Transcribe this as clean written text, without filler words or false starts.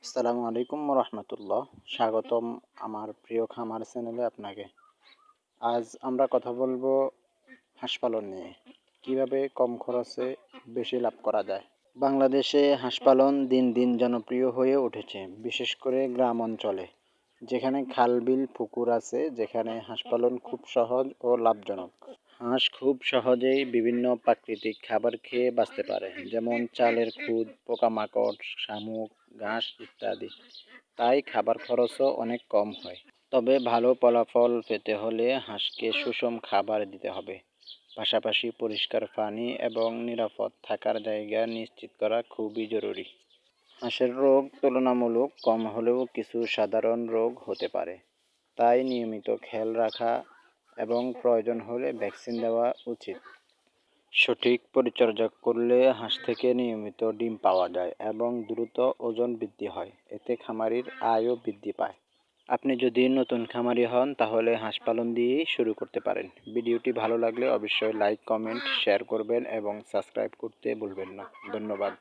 আসসালামু আলাইকুম রহমতুল্লাহ। স্বাগতম আমার প্রিয় খামার চ্যানেলে আপনাকে। আজ আমরা কথা বলবো হাঁস পালন নিয়ে, কিভাবে কম খরচে বেশি লাভ করা যায়। বাংলাদেশে হাঁস পালন দিন দিন জনপ্রিয় হয়ে উঠেছে, বিশেষ করে গ্রাম অঞ্চলে, যেখানে খাল বিল পুকুর আছে, যেখানে হাঁস পালন খুব সহজ ও লাভজনক। হাঁস খুব সহজেই বিভিন্ন প্রাকৃতিক খাবার খেয়ে বাঁচতে পারে, যেমন চালের খুদ, পোকামাকড়, শামুক, ঘাস ইত্যাদি। তাই খাবার খরচও অনেক কম হয়। তবে ভালো ফলাফল পেতে হলে হাঁসকে সুষম খাবার দিতে হবে। পাশাপাশি পরিষ্কার পানি এবং নিরাপদ থাকার জায়গা নিশ্চিত করা খুবই জরুরি। হাঁসের রোগ তুলনামূলক কম হলেও কিছু সাধারণ রোগ হতে পারে, তাই নিয়মিত খেয়াল রাখা এবং প্রয়োজন হলে ভ্যাকসিন দেওয়া উচিত। সঠিক পরিচর্যা করলে হাঁস থেকে নিয়মিত ডিম পাওয়া যায় এবং দ্রুত ওজন বৃদ্ধি হয়, এতে খামারির আয়ও বৃদ্ধি পায়। আপনি যদি নতুন খামারি হন তাহলে হাঁস পালন দিয়েই শুরু করতে পারেন। ভিডিওটি ভালো লাগলে অবশ্যই লাইক, কমেন্ট, শেয়ার করবেন এবং সাবস্ক্রাইব করতে ভুলবেন না। ধন্যবাদ।